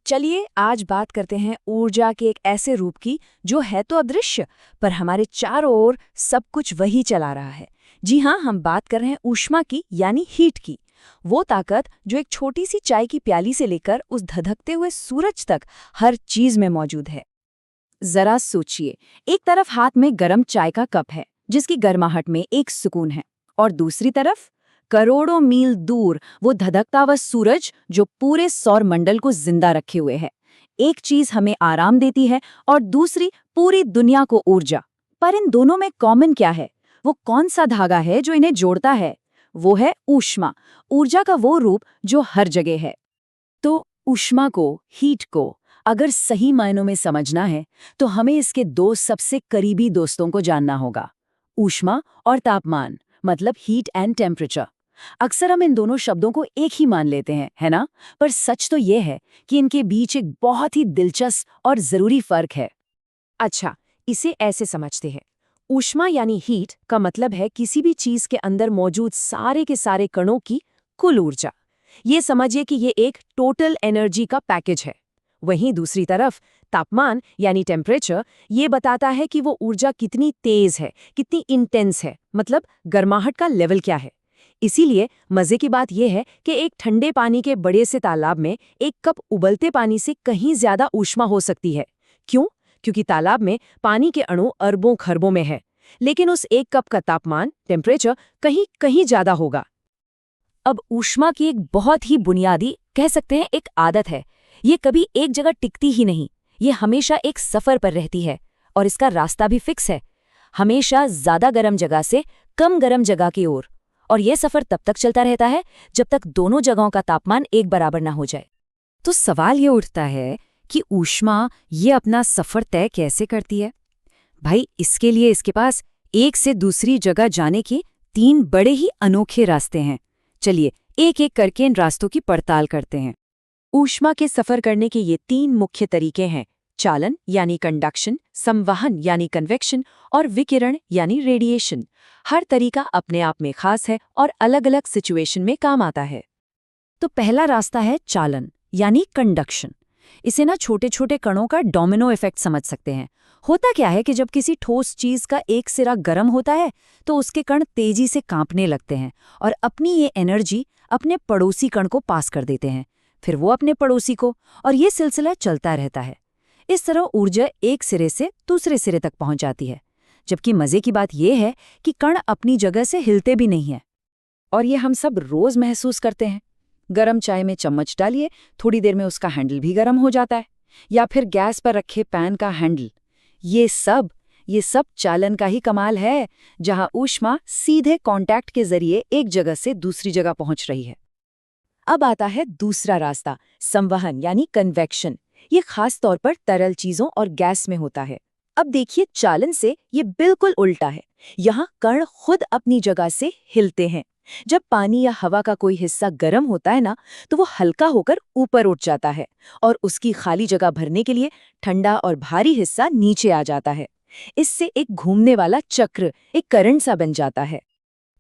चलिए आज बात करते हैं ऊर्जा के एक ऐसे रूप की जो है तो अदृश्य, पर हमारे चारों ओर सब कुछ वही चला रहा है। जी हाँ, हम बात कर रहे हैं ऊष्मा की, यानी हीट की। वो ताकत जो एक छोटी सी चाय की प्याली से लेकर उस धधकते हुए सूरज तक हर चीज में मौजूद है। जरा सोचिए, एक तरफ हाथ में गरम चाय का कप है जिसकी गर्माहट में एक सुकून है, और दूसरी तरफ करोड़ों मील दूर वो धधकता हुआ सूरज जो पूरे सौर मंडल को जिंदा रखे हुए है। एक चीज हमें आराम देती है और दूसरी पूरी दुनिया को ऊर्जा। पर इन दोनों में कॉमन क्या है? वो कौन सा धागा है जो इन्हें जोड़ता है? वो है ऊष्मा, ऊर्जा का वो रूप जो हर जगह है। तो ऊष्मा को, हीट को अगर सही मायनों में समझना है तो हमें इसके दो सबसे करीबी दोस्तों को जानना होगा, ऊष्मा और तापमान, मतलब हीट एंड टेम्परेचर। अक्सर हम इन दोनों शब्दों को एक ही मान लेते हैं, है ना? पर सच तो ये है कि इनके बीच एक बहुत ही दिलचस्प और जरूरी फर्क है। अच्छा, इसे ऐसे समझते हैं। ऊष्मा यानी हीट का मतलब है किसी भी चीज के अंदर मौजूद सारे के सारे कणों की कुल ऊर्जा। ये समझिए कि ये एक टोटल एनर्जी का पैकेज है। वहीं दूसरी तरफ तापमान यानी टेम्परेचर ये बताता है कि वो ऊर्जा कितनी तेज है, कितनी इंटेंस है, मतलब गर्माहट का लेवल क्या है। इसीलिए मजे की बात यह है कि एक ठंडे पानी के बड़े से तालाब में एक कप उबलते पानी से कहीं ज्यादा ऊष्मा हो सकती है। क्यों? क्योंकि तालाब में पानी के अणु अरबों खरबों में है, लेकिन उस एक कप का तापमान, टेम्परेचर कहीं कहीं ज्यादा होगा। अब ऊष्मा की एक बहुत ही बुनियादी, कह सकते हैं एक आदत है। ये कभी एक जगह टिकती ही नहीं, ये हमेशा एक सफर पर रहती है, और इसका रास्ता भी फिक्स है, हमेशा ज्यादा गर्म जगह से कम गर्म जगह की ओर। और यह सफर तब तक चलता रहता है जब तक दोनों जगहों का तापमान एक बराबर ना हो जाए। तो सवाल ये उठता है कि ऊष्मा ये अपना सफर तय कैसे करती है? भाई, इसके लिए इसके पास एक से दूसरी जगह जाने के 3 बड़े ही अनोखे रास्ते हैं। चलिए एक एक करके इन रास्तों की पड़ताल करते हैं। ऊष्मा के सफर करने के ये 3 मुख्य तरीके हैं: चालन यानी कंडक्शन, संवहन यानी कन्वेक्शन और विकिरण यानी रेडिएशन। हर तरीका अपने आप में खास है और अलग-अलग सिचुएशन में काम आता है। तो पहला रास्ता है चालन यानी कंडक्शन। इसे ना छोटे छोटे कणों का डोमिनो इफेक्ट समझ सकते हैं। होता क्या है कि जब किसी ठोस चीज का एक सिरा गर्म होता है तो उसके कण तेजी से कांपने लगते हैं और अपनी ये एनर्जी अपने पड़ोसी कण को पास कर देते हैं, फिर वो अपने पड़ोसी को, और ये सिलसिला चलता रहता है। इस तरह ऊर्जा एक सिरे से दूसरे सिरे तक पहुंच जाती है। जबकि मजे की बात यह है कि कण अपनी जगह से हिलते भी नहीं हैं, और ये हम सब रोज महसूस करते हैं। गरम चाय में चम्मच डालिए, थोड़ी देर में उसका हैंडल भी गर्म हो जाता है, या फिर गैस पर रखे पैन का हैंडल। ये सब चालन का ही कमाल है, जहां ऊष्मा सीधे कांटेक्ट के जरिए एक जगह से दूसरी जगह पहुंच रही है। अब आता है दूसरा रास्ता, संवहन यानी कन्वेक्शन। ये खास तौर पर तरल चीजों और गैस में होता है। अब देखिए, चालन से ये बिल्कुल उल्टा है। यहाँ कण खुद अपनी जगह से हिलते हैं। जब पानी या हवा का कोई हिस्सा गर्म होता है ना, तो वो हल्का होकर ऊपर उठ जाता है और उसकी खाली जगह भरने के लिए ठंडा और भारी हिस्सा नीचे आ जाता है। इससे एक घूमने वाला चक्र, एक करंट सा बन जाता है।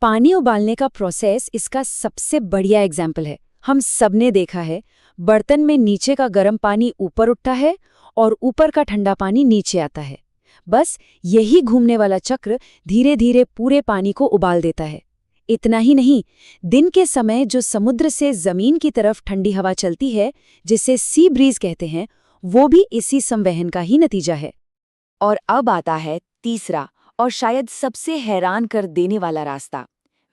पानी उबालने का प्रोसेस इसका सबसे बढ़िया एग्जाम्पल है। हम सबने देखा है, बर्तन में नीचे का गर्म पानी ऊपर उठता है और ऊपर का ठंडा पानी नीचे आता है। बस यही घूमने वाला चक्र धीरे धीरे पूरे पानी को उबाल देता है। इतना ही नहीं, दिन के समय जो समुद्र से जमीन की तरफ ठंडी हवा चलती है, जिसे सी ब्रीज कहते हैं, वो भी इसी संवहन का ही नतीजा है। और अब आता है तीसरा और शायद सबसे हैरान कर देने वाला रास्ता,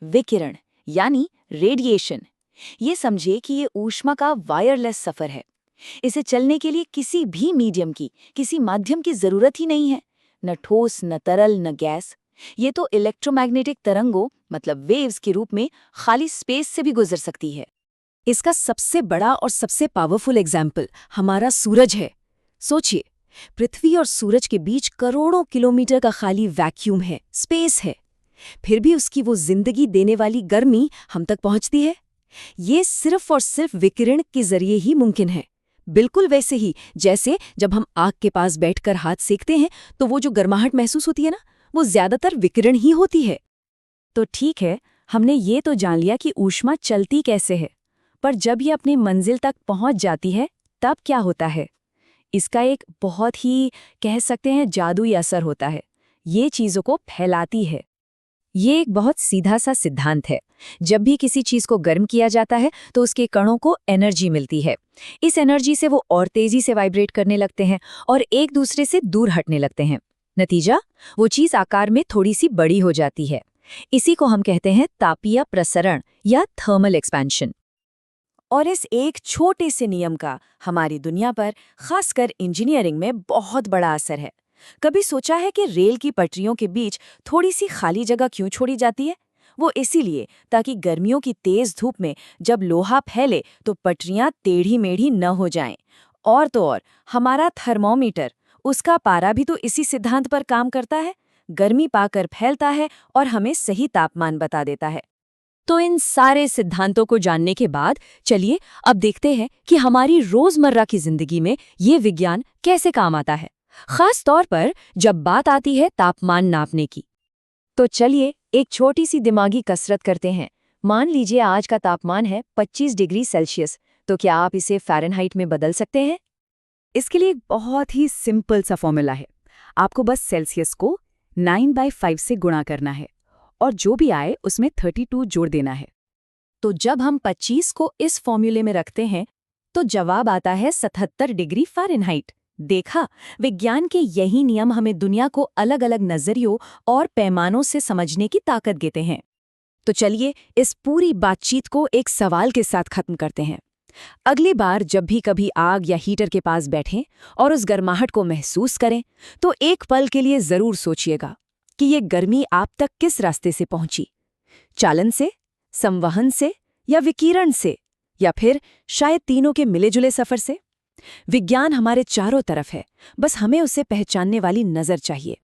विकिरण यानी रेडिएशन। ये समझिए कि ये ऊष्मा का वायरलेस सफर है। इसे चलने के लिए किसी भी मीडियम की, किसी माध्यम की जरूरत ही नहीं है। न ठोस, न तरल, न गैस। ये तो इलेक्ट्रोमैग्नेटिक तरंगों, मतलब वेव्स के रूप में खाली स्पेस से भी गुजर सकती है। इसका सबसे बड़ा और सबसे पावरफुल एग्जाम्पल हमारा सूरज है। सोचिए, पृथ्वी और सूरज के बीच करोड़ों किलोमीटर का खाली वैक्यूम है, स्पेस है। फिर भी उसकी वो जिंदगी देने वाली गर्मी हम तक पहुंचती है। ये सिर्फ और सिर्फ विकिरण के जरिए ही मुमकिन है। बिल्कुल वैसे ही जैसे जब हम आग के पास बैठकर हाथ सेकते हैं तो वो जो गर्माहट महसूस होती है ना, वो ज्यादातर विकिरण ही होती है। तो ठीक है, हमने ये तो जान लिया कि ऊष्मा चलती कैसे है, पर जब ये अपनी मंजिल तक पहुंच जाती है तब क्या होता है? इसका एक बहुत ही कह सकते हैं जादुई असर होता है। ये चीज़ों को फैलाती है। ये एक बहुत सीधा सा सिद्धांत है। जब भी किसी चीज को गर्म किया जाता है तो उसके कणों को एनर्जी मिलती है। इस एनर्जी से वो और तेजी से वाइब्रेट करने लगते हैं और एक दूसरे से दूर हटने लगते हैं। नतीजा, वो चीज आकार में थोड़ी सी बड़ी हो जाती है। इसी को हम कहते हैं तापीय प्रसरण या थर्मल एक्सपेंशन। और इस एक छोटे से नियम का हमारी दुनिया पर, खासकर इंजीनियरिंग में बहुत बड़ा असर है। कभी सोचा है कि रेल की पटरियों के बीच थोड़ी सी खाली जगह क्यों छोड़ी जाती है? वो इसीलिए ताकि गर्मियों की तेज धूप में जब लोहा फैले तो पटरियां टेढ़ी मेढ़ी न हो जाएं। और तो और हमारा थर्मोमीटर, उसका पारा भी तो इसी सिद्धांत पर काम करता है। गर्मी पाकर फैलता है और हमें सही तापमान बता देता है। तो इन सारे सिद्धांतों को जानने के बाद चलिए अब देखते हैं कि हमारी रोजमर्रा की जिंदगी में ये विज्ञान कैसे काम आता है, खास तौर पर जब बात आती है तापमान नापने की। तो चलिए एक छोटी सी दिमागी कसरत करते हैं। मान लीजिए आज का तापमान है 25 डिग्री सेल्सियस, तो क्या आप इसे फ़ारेनहाइट में बदल सकते हैं? इसके लिए एक बहुत ही सिंपल सा फॉर्मूला है। आपको बस सेल्सियस को 9/5 से गुणा करना है और जो भी आए उसमें 32 जोड़ देना है। तो जब हम 25 को इस फॉर्मूले में रखते हैं तो जवाब आता है 77 डिग्री फ़ारेनहाइट। देखा, विज्ञान के यही नियम हमें दुनिया को अलग अलग नजरियों और पैमानों से समझने की ताकत देते हैं। तो चलिए इस पूरी बातचीत को एक सवाल के साथ खत्म करते हैं। अगली बार जब भी कभी आग या हीटर के पास बैठें और उस गर्माहट को महसूस करें तो एक पल के लिए जरूर सोचिएगा कि ये गर्मी आप तक किस रास्ते से पहुंची, चालन से, संवहन से या विकिरण से, या फिर शायद तीनों के मिले-जुले सफर से। विज्ञान हमारे चारों तरफ है, बस हमें उसे पहचानने वाली नजर चाहिए।